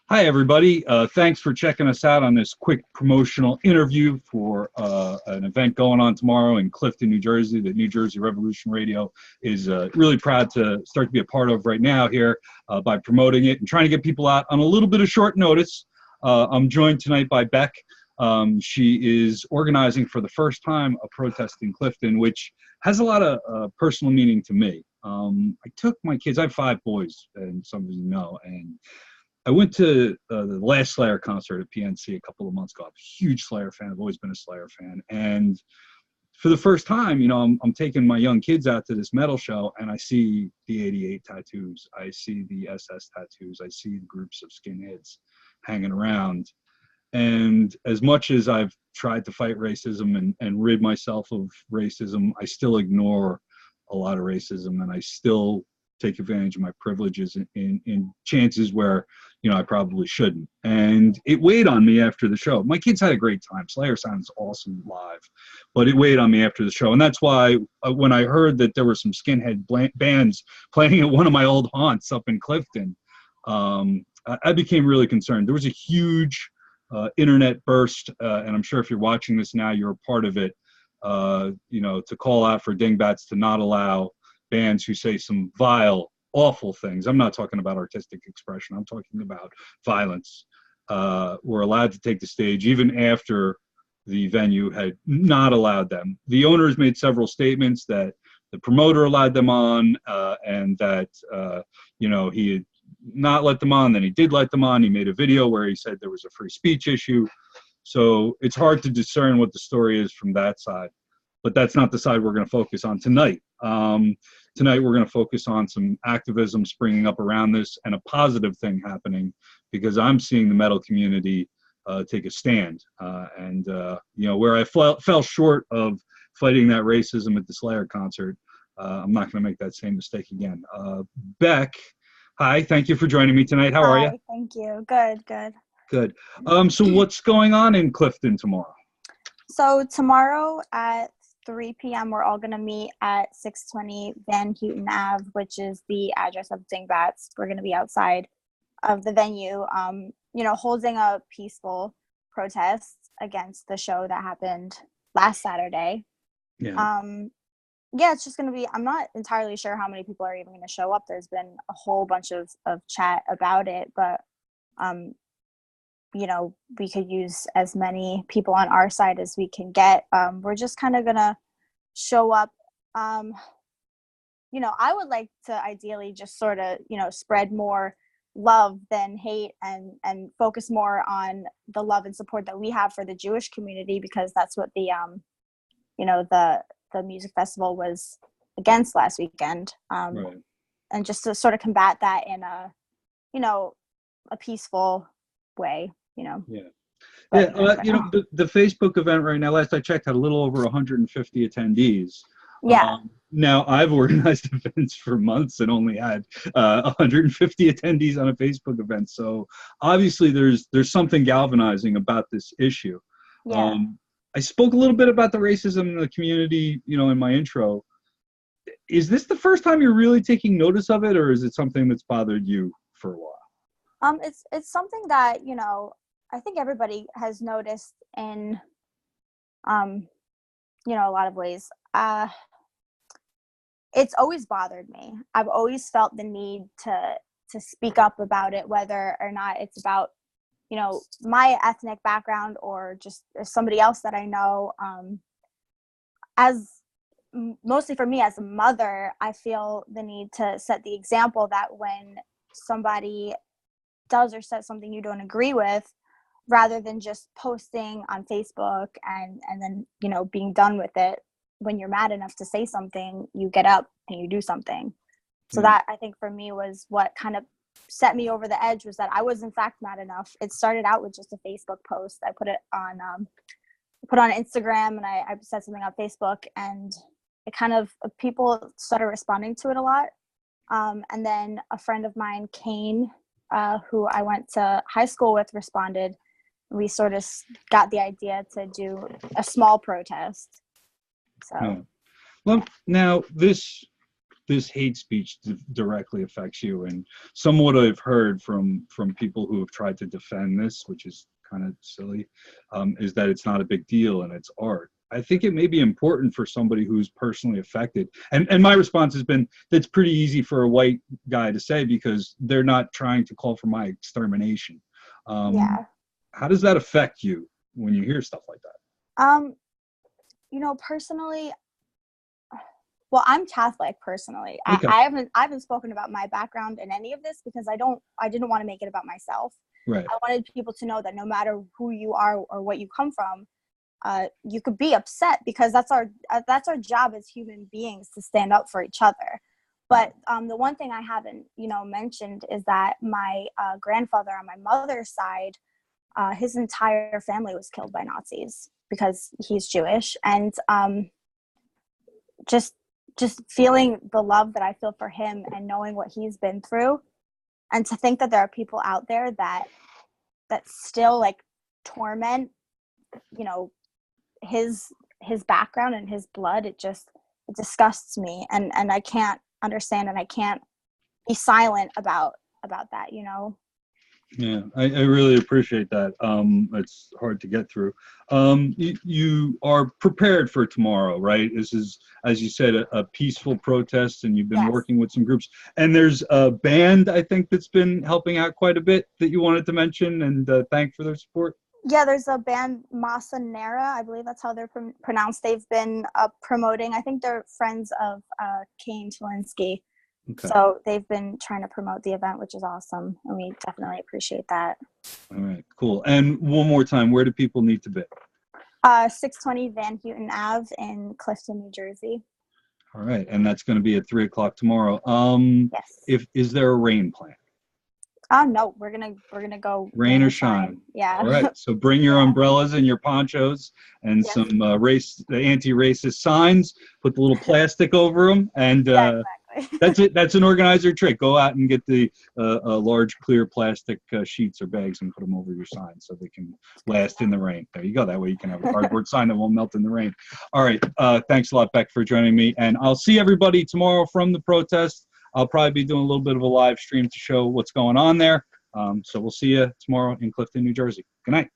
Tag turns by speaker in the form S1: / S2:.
S1: Hi, everybody. Thanks for checking us out on this quick promotional interview for an event going on tomorrow in Clifton, New Jersey, that New Jersey Revolution Radio is really proud to start to be a part of right now here by promoting it and trying to get people out on a little bit of short notice. I'm joined tonight by Beck. She is organizing for the first time a protest in Clifton, which has a lot of personal meaning to me. I took my kids, I have 5 boys, and some of you know, and I went to the last Slayer concert at PNC a couple of months ago. I'm a huge Slayer fan. I've always been a Slayer fan. And for the first time, you know, I'm taking my young kids out to this metal show, and I see the 88 tattoos. I see the SS tattoos. I see the groups of skinheads hanging around. And as much as I've tried to fight racism and rid myself of racism, I still ignore a lot of racism, and I still take advantage of my privileges in chances where, you know, I probably shouldn't. And it weighed on me after the show. My kids had a great time. Slayer sounds awesome live, but it weighed on me after the show. And that's why when I heard that there were some skinhead bands playing at one of my old haunts up in Clifton, I became really concerned. There was a huge internet burst, and I'm sure if you're watching this now, you're a part of it, you know, to call out for dingbats to not allow bands who say some vile, awful things. I'm not talking about artistic expression. I'm talking about violence. Were allowed to take the stage even after the venue had not allowed them. The owners made several statements that the promoter allowed them on, and that, you know, he had not let them on, then he did let them on. He made a video where he said there was a free speech issue. So it's hard to discern what the story is from that side. But that's not the side we're going to focus on tonight. Tonight we're going to focus on some activism springing up around this and a positive thing happening, because I'm seeing the metal community take a stand. You know, where I fell short of fighting that racism at the Slayer concert, I'm not going to make that same mistake again. Beck, hi, thank you for joining me tonight. How are you?
S2: Hi, thank you. Good, good.
S1: Good. So what's going on in Clifton tomorrow?
S2: So tomorrow at 3 p.m. we're all going to meet at 620 Van Houten Ave, which is the address of Dingbats. We're going to be outside of the venue, you know, holding a peaceful protest against the show that happened last Saturday.
S1: Yeah.
S2: Yeah, it's just going to be, I'm not entirely sure how many people are even going to show up. There's been a whole bunch of chat about it, but, you know, we could use as many people on our side as we can get. We're just kind of going to show up. You know, I would like to ideally just sort of, you know, spread more love than hate, and focus more on the love and support that we have for the Jewish community, because that's what the, you know, the music festival was against last weekend.
S1: Right.
S2: And just to sort of combat that in a, you know, a peaceful way, you know.
S1: Yeah.
S2: But
S1: Yeah, you know, the Facebook event right now, last I checked, had a little over 150 attendees.
S2: yeah.
S1: Now, I've organized events for months and only had 150 attendees on a Facebook event. So obviously there's something galvanizing about this issue.
S2: Yeah.
S1: I spoke a little bit about the racism in the community, you know, in my intro. Is this the first time you're really taking notice of it, or is it something that's bothered you for a while?
S2: It's something that, you know, I think everybody has noticed in, you know, a lot of ways. It's always bothered me. I've always felt the need to speak up about it, whether or not it's about, you know, my ethnic background or just somebody else that I know. As mostly for me as a mother, I feel the need to set the example that when somebody does or says something you don't agree with, rather than just posting on Facebook and then, you know, being done with it, when you're mad enough to say something, you get up and you do something. So that, I think, for me was what kind of set me over the edge, was that I was in fact mad enough. It started out with just a Facebook post. I put it on Instagram, and I said something on Facebook, and it kind of, people started responding to it a lot. And then a friend of mine, Kane, who I went to high school with, responded. We sort of got the idea to do a small protest. So,
S1: Well, now this this hate speech directly affects you. And somewhat I've heard from people who have tried to defend this, which is kind of silly, is that it's not a big deal and it's art. I think it may be important for somebody who's personally affected. And my response has been, that's pretty easy for a white guy to say because they're not trying to call for my extermination.
S2: Yeah.
S1: How does that affect you when you hear stuff like that?
S2: You know, personally, well, I'm Catholic personally.
S1: Okay.
S2: I haven't spoken about my background in any of this because I didn't want to make it about myself.
S1: Right.
S2: I wanted people to know that no matter who you are or what you come from, you could be upset because that's our job as human beings to stand up for each other. But the one thing I haven't, mentioned is that my grandfather on my mother's side, his entire family was killed by Nazis because he's Jewish, and just feeling the love that I feel for him and knowing what he's been through, and to think that there are people out there that still like torment, his background and his blood, it disgusts me, and I can't understand, and I can't be silent about that.
S1: Yeah, I really appreciate that. It's hard to get through. You are prepared for tomorrow, right? This is, as you said, a peaceful protest, and you've been
S2: Yes.
S1: working with some groups. And there's a band, I think, that's been helping out quite a bit that you wanted to mention and thank for their support.
S2: Yeah, there's a band, Masa Nera, I believe that's how they're pronounced. They've been promoting. I think they're friends of Kane Talinsky. Okay. So they've been trying to promote the event, which is awesome, and we definitely appreciate that.
S1: All right, cool. And one more time, where do people need to be?
S2: 620 Van Houten Ave in Clifton, New Jersey.
S1: All right, and that's going to be at 3 o'clock tomorrow.
S2: Yes.
S1: Is there a rain plan?
S2: No, we're gonna go
S1: rain or shine.
S2: Yeah.
S1: All right. So bring your umbrellas and your ponchos and some anti-racist signs. Put the little plastic over them, and
S2: exactly.
S1: That's it. That's an organizer trick. Go out and get the large clear plastic sheets or bags and put them over your signs so they can last in the rain. There you go. That way you can have a cardboard sign that won't melt in the rain. All right. Thanks a lot, Beck, for joining me, and I'll see everybody tomorrow from the protest. I'll probably be doing a little bit of a live stream to show what's going on there. So we'll see you tomorrow in Clifton, New Jersey. Good night.